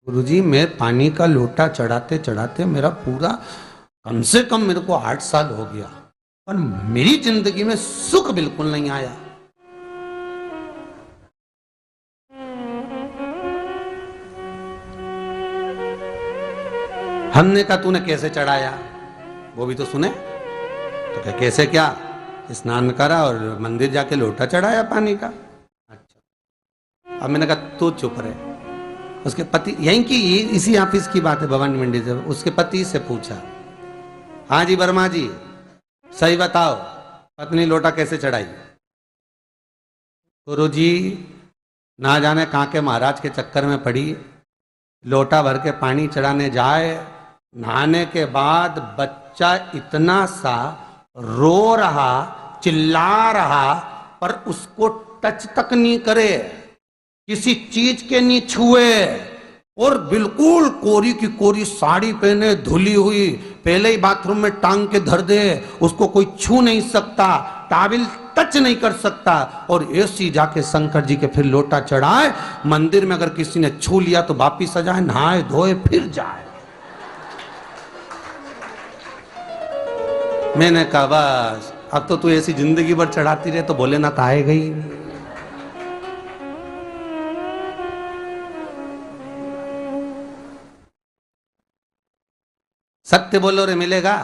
गुरुजी मैं पानी का लोटा चढ़ाते चढ़ाते मेरा पूरा कम से कम मेरे को 8 साल हो गया, पर मेरी जिंदगी में सुख बिल्कुल नहीं आया। हमने कहा तूने कैसे चढ़ाया, वो भी तो सुने। तो क्या कैसे, क्या स्नान करा और मंदिर जाके लोटा चढ़ाया पानी का। अच्छा, अब मैंने कहा तू चुप रहे। उसके पति, यहीं की इसी ऑफिस की बात है, भवानी मंडी से, उसके पति से पूछा, हाँ जी वर्मा जी सही बताओ पत्नी लोटा कैसे चढ़ाई। गुरुजी ना जाने कहाँ के महाराज के चक्कर में पड़ी, लोटा भर के पानी चढ़ाने जाए, नहाने के बाद बच्चा इतना सा रो रहा, चिल्ला रहा, पर उसको टच तक नहीं करे, किसी चीज के नहीं छुए, और बिल्कुल कोरी की कोरी साड़ी पहने, धुली हुई, पहले ही बाथरूम में टांग के धर दे, उसको कोई छू नहीं सकता, टाविल टच नहीं कर सकता, और ऐसी जाके शंकर जी के फिर लोटा चढ़ाए। मंदिर में अगर किसी ने छू लिया तो वापिस आ जाए, नहाए धोए फिर जाए। मैंने कहा बस अब तो तू ऐसी जिंदगी भर चढ़ाती रहे तो भोलेनाथ आएगा ही नहीं। सत्य बोलो रे मिलेगा।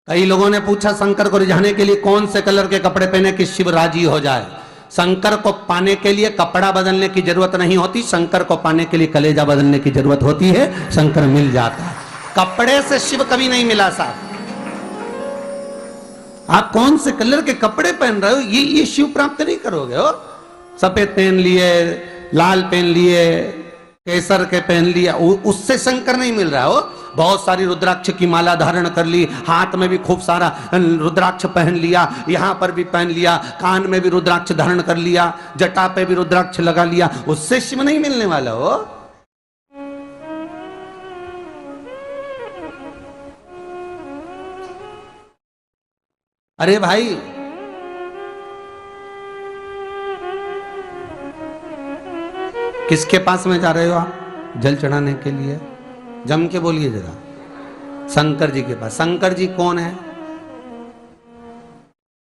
कई लोगों ने पूछा शंकर को रिझाने के लिए कौन से कलर के कपड़े पहने कि शिव राजी हो जाए। शंकर को पाने के लिए कपड़ा बदलने की जरूरत नहीं होती, शंकर को पाने के लिए कलेजा बदलने की जरूरत होती है, शंकर मिल जाता है। कपड़े से शिव कभी नहीं मिला साहब। आप कौन से कलर के कपड़े पहन रहे हो, ये शिव प्राप्त नहीं करोगे हो। सफेद पहन लिए, लाल पहन लिए, केसर के पहन लिया, उससे शंकर नहीं मिल रहा हो। बहुत सारी रुद्राक्ष की माला धारण कर ली, हाथ में भी खूब सारा रुद्राक्ष पहन लिया, यहां पर भी पहन लिया, कान में भी रुद्राक्ष धारण कर लिया, जटा पे भी रुद्राक्ष लगा लिया, उससे शिव नहीं मिलने वाला हो। अरे भाई किसके पास में जा रहे हो आप जल चढ़ाने के लिए? जम के बोलिए जरा। शंकर जी के पास। शंकर जी कौन है?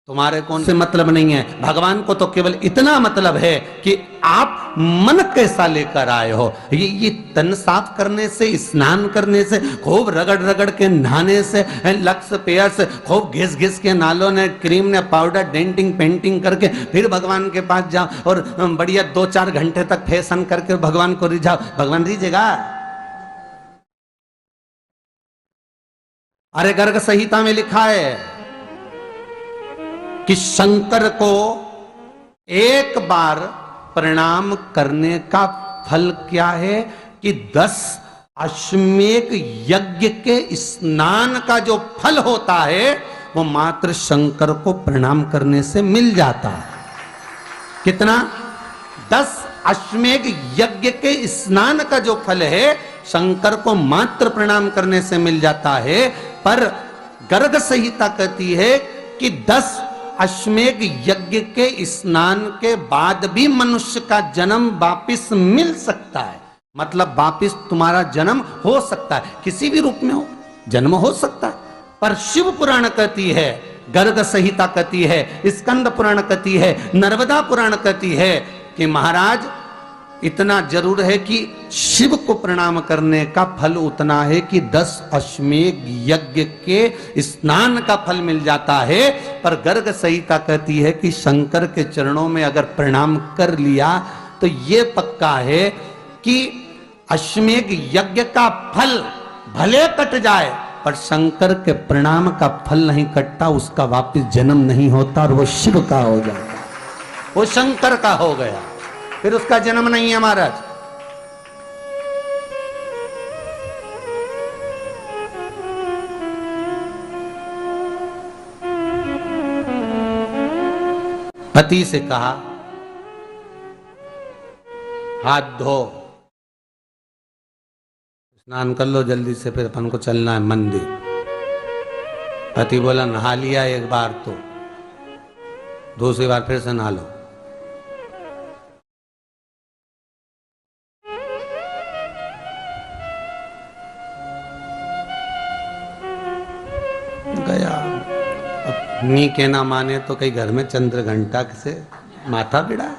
तुम्हारे कौन से मतलब नहीं है। भगवान को तो केवल इतना मतलब है कि आप मन कैसा लेकर आए हो। ये तन साफ करने से, स्नान करने से, खूब रगड़ रगड़ के नहाने से, लक्स पेयर से, खूब घिस घिस के नालों ने, क्रीम ने, पाउडर, डेंटिंग पेंटिंग करके फिर भगवान के पास जाओ और बढ़िया 2-4 घंटे तक फैशन करके भगवान को रिझाओ, भगवान रिझेगा? अरे गर्ग संहिता में लिखा है कि शंकर को एक बार प्रणाम करने का फल क्या है कि 10 अश्वमेध यज्ञ के स्नान का जो फल होता है वो मात्र शंकर को प्रणाम करने से मिल जाता है। कितना? 10 अश्वमेध यज्ञ के स्नान का जो फल है शंकर को मात्र प्रणाम करने से मिल जाता है। पर गर्ग संहिता कहती है कि 10 अश्वमेध यज्ञ के स्नान के बाद भी मनुष्य का जन्म वापिस मिल सकता है। मतलब वापिस तुम्हारा जन्म हो सकता है, किसी भी रूप में हो जन्म हो सकता है। पर शिव पुराण कहती है, गर्ग संहिता कहती है, स्कंद पुराण कहती है, नर्मदा पुराण कहती है कि महाराज इतना जरूर है कि शिव को प्रणाम करने का फल उतना है कि 10 अश्वमेध यज्ञ के स्नान का फल मिल जाता है। पर गर्ग संहिता कहती है कि शंकर के चरणों में अगर प्रणाम कर लिया तो ये पक्का है कि अश्वमेध यज्ञ का फल भले कट जाए पर शंकर के प्रणाम का फल नहीं कटता, उसका वापिस जन्म नहीं होता और वो शिव का हो जाता, वो शंकर का हो गया, फिर उसका जन्म नहीं है महाराज। पति से कहा हाथ धो, स्नान कर लो जल्दी से, फिर अपन को चलना है मंदिर। पति बोला नहा लिया एक बार तो दूसरी बार फिर से नहा लो। नी के ना माने तो कई घर में चंद्र घंटा से माथा बिड़ा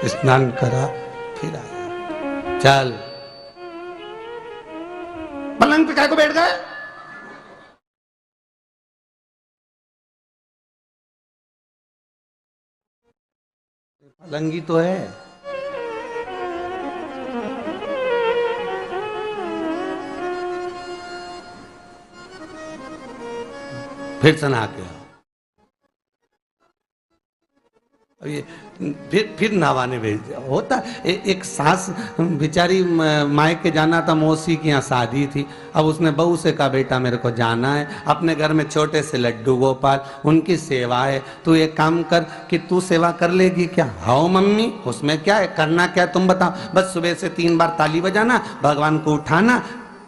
स्नान करा फिर आया। चल पलंग पे काय को बैठ गए? पलंगी तो है। फिर से नहा के आओ। अब ये फिर नहवाने भेज दिया। होता एक सास बेचारी मायके जाना था, मौसी की यहाँ शादी थी। अब उसने बहू से कहा बेटा मेरे को जाना है, अपने घर में छोटे से लड्डू गोपाल उनकी सेवा है, तू एक काम कर कि तू सेवा कर लेगी क्या? हाँ मम्मी, उसमें क्या है, करना क्या है तुम बताओ। बस सुबह से 3 बार ताली बजाना, भगवान को उठाना,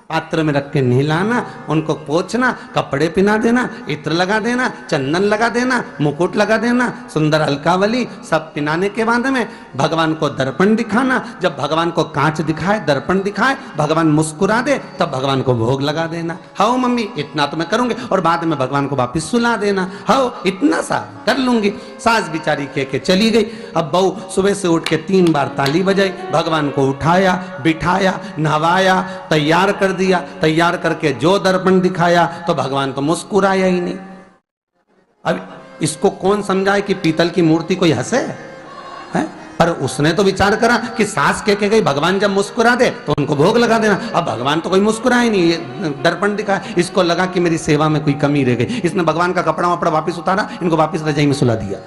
पात्र में रख के नहलाना, उनको पोंछना, कपड़े पहना देना, इत्र लगा देना, चंदन लगा देना, मुकुट लगा देना, सुंदर अलकावली सब पिनाने के बाद में भगवान को दर्पण दिखाना। जब भगवान को कांच दिखाए, दर्पण दिखाए, भगवान मुस्कुरा दे, तब भगवान को भोग लगा देना। हाँ मम्मी इतना तो मैं करूंगी, और बाद में भगवान को वापिस सुला देना। हाँ इतना सा कर लूंगी। सास बिचारी कह के चली गई। अब बहू सुबह से उठ के 3 बार ताली बजाई, भगवान को उठाया, बिठाया, नहवाया, तैयार कर दिया। तैयार करके जो दर्पण दिखाया तो भगवान तो मुस्कुराया ही नहीं। अब इसको कौन समझाए कि पीतल की मूर्ति कोई हंसे है? पर उसने तो विचार करा कि सास कह के गई भगवान जब मुस्कुरा दे तो उनको भोग लगा देना। अब भगवान तो कोई मुस्कुराए नहीं, ये दर्पण दिखाया। इसको लगा कि मेरी सेवा में कोई कमी रह गई। इसने भगवान का कपड़ा वपड़ा वापिस उतारा, इनको वापिस रजाई में सुला दिया।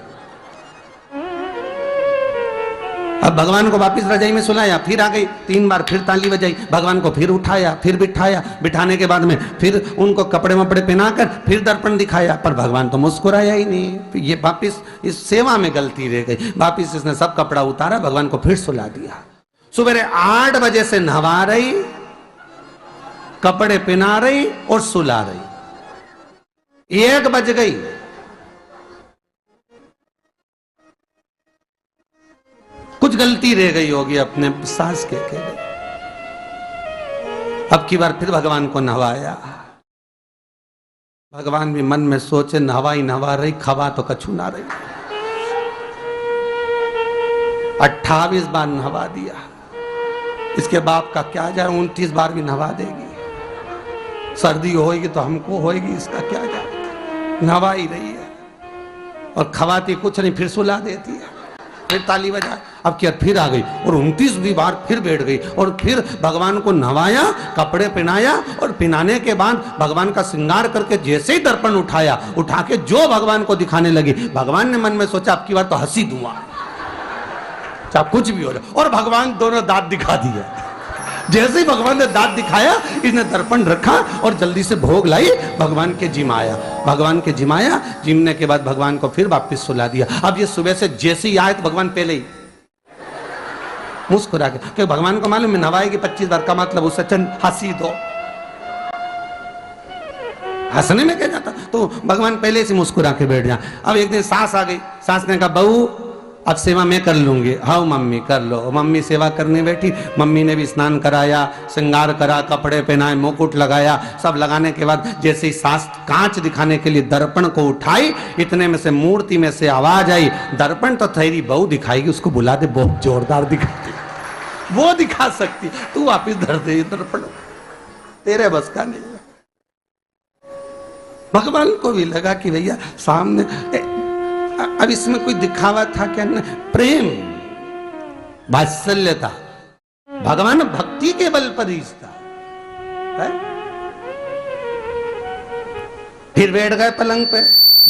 अब भगवान को वापिस रजाई में सुलाया, फिर आ गई, 3 बार फिर ताली बजाई, भगवान को फिर उठाया, फिर बिठाया, बिठाने के बाद में फिर उनको कपड़े वपड़े पहनाकर फिर दर्पण दिखाया, पर भगवान तो मुस्कुराया ही नहीं। ये वापिस इस सेवा में गलती रह गई। वापिस इसने सब कपड़ा उतारा, भगवान को फिर सुला दिया। सुबह 8 बजे से नहवा रही, कपड़े पहना रही और सुला रही। 1 बज गई। कुछ गलती रह गई होगी अपने सास के गई। अब की बार फिर भगवान को नहवाया। भगवान भी मन में सोचे नहवाई नहवा रही, खवा तो कछु ना रही। 28 बार नहवा दिया। इसके बाप का क्या जाए, 29 बार भी नहवा देगी। सर्दी होगी तो हमको होगी, इसका क्या जाए। नहवा ही रही है और खवाती कुछ नहीं, फिर सुला देती है, फिर ताली बजा। अब क्या फिर आ गई और 29वीं बार फिर बैठ गई और फिर भगवान को नहवाया, कपड़े पहनाया और पहनाने के बाद भगवान का श्रृंगार करके जैसे ही दर्पण उठाया, उठा के जो भगवान को दिखाने लगी, भगवान ने मन में सोचा अब की बार तो हंसी दूंगा, चाहे कुछ भी हो जाए। और भगवान दोनों दांत दिखा दिए। जैसे ही भगवान ने दांत दिखाया, इसने दर्पण रखा और जल्दी से भोग लाई, भगवान के जिमाया। भगवान के जिमाया, जिमने के बाद भगवान को फिर वापस सुला दिया। अब ये सुबह से जैसे ही आए तो भगवान पहले ही मुस्कुरा के, क्योंकि भगवान को मालूम है नहवाएगी 25 बार का मतलब उससे चंद हंसी दो, हंसने में क्या जाता। तो भगवान पहले से मुस्कुरा के बैठ जाए। अब एक दिन सास आ गई। सास ने कहा बहू अब सेवा मैं कर लूंगी। हाँ मम्मी कर लो। मम्मी सेवा करने बैठी। मम्मी ने भी स्नान कराया, श्रृंगार करा, कपड़े पहनाए, मुकुट लगाया। सब लगाने के बाद जैसे ही सास कांच दिखाने के लिए दर्पण को उठाई, इतने में से मूर्ति में से आवाज आई, दर्पण तो तेरी बहू दिखाएगी, उसको बुला दे, बहुत जोरदार दिखाती, वो दिखा सकती, तू वापिस धर दे दर्पण, तेरे बस का नहीं। भगवान को भी लगा कि भैया सामने अब इसमें कोई दिखावा था क्या? प्रेम वात्सल्य था। भगवान भक्ति के बल पर रिश्ता है। फिर बैठ गए पलंग पे,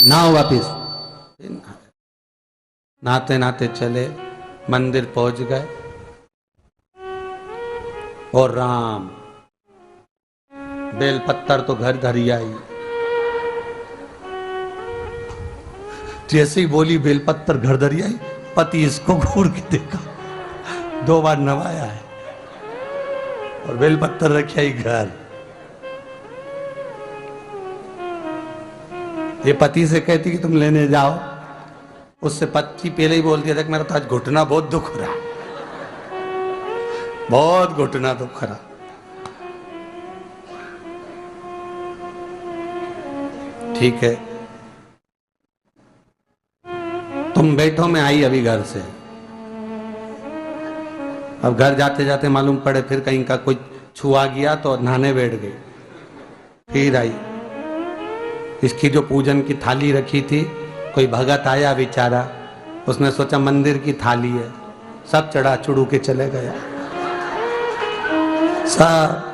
नाव वापिस नहाते नहाते चले, मंदिर पहुंच गए और राम बेलपत्तर तो घर धरी आई। जैसे ही बोली बेलपत्तर घर धरी आई, पति इसको घूर के देखा, 2 बार नवाया है और बेलपत्तर रखी आई घर। ये पति से कहती कि तुम लेने जाओ, उससे पति पहले ही बोल दिया था कि मेरा तो आज घुटना बहुत दुख रहा, बहुत घुटना दुख रहा। ठीक है, तुम बैठो, मैं आई अभी घर से। अब घर जाते जाते मालूम पड़े फिर कहीं का कोई छुआ गया तो नहाने बैठ गई। फिर आई, इसकी जो पूजन की थाली रखी थी, कोई भगत आया बेचारा, उसने सोचा मंदिर की थाली है, सब चढ़ा चुड़ू के चले गया सब।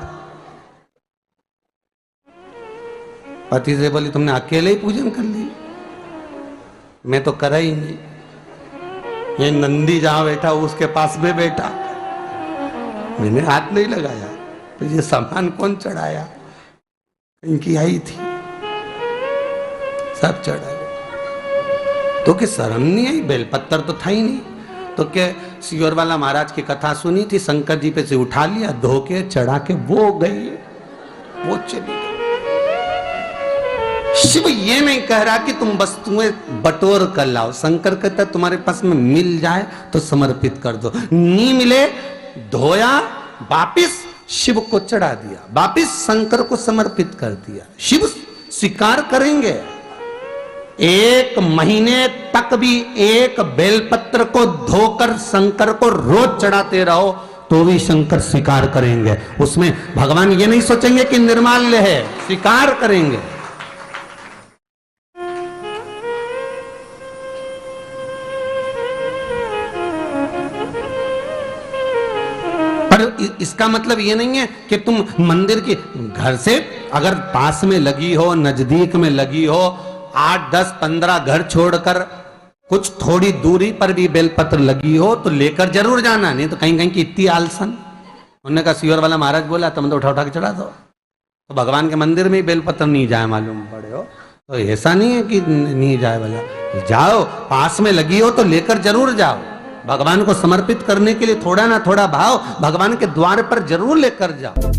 पति से बोली तुमने अकेले ही पूजन कर ली, मैं तो करा ही नहीं। ये नंदी जहां बैठा उसके पास में बैठा, मैंने हाथ नहीं लगाया। तो ये सामान कौन चढ़ाया? इनकी आई थी, सब चढ़ाया। तो कि शर्म नहीं आई? बेलपत्तर तो था ही नहीं। तो क्या सियोर वाला महाराज की कथा सुनी थी, शंकर जी पे से उठा लिया, धो के चढ़ा के वो गई, वो चली गई। शिव ये नहीं कह रहा कि तुम वस्तुएं बटोर कर लाओ। शंकर कहता तुम्हारे पास में मिल जाए तो समर्पित कर दो, नहीं मिले धोया, वापिस शिव को चढ़ा दिया, वापिस शंकर को समर्पित कर दिया। शिव स्वीकार करेंगे। 1 महीने तक भी एक बेलपत्र को धोकर शंकर को रोज चढ़ाते रहो तो भी शंकर स्वीकार करेंगे। उसमें भगवान ये नहीं सोचेंगे कि निर्माल्य है, स्वीकार करेंगे। इसका मतलब ये नहीं है कि तुम मंदिर के घर से अगर पास में लगी हो, नजदीक में लगी हो, 8, 10, 15 घर छोड़कर कुछ थोड़ी दूरी पर भी बेलपत्र लगी हो तो लेकर जरूर जाना। नहीं तो कहीं कहीं की इतनी आलसन। उन्होंने कहा सियोर वाला महाराज बोला तुम तो उठा उठा के चढ़ा दो। तो भगवान के मंदिर में ही बेलपत्र नहीं जाए मालूम पड़े हो, तो ऐसा नहीं है कि नहीं जाए वाला, जाओ, पास में लगी हो तो लेकर जरूर जाओ। भगवान को समर्पित करने के लिए थोड़ा ना थोड़ा भाव भगवान के द्वार पर जरूर लेकर जाओ।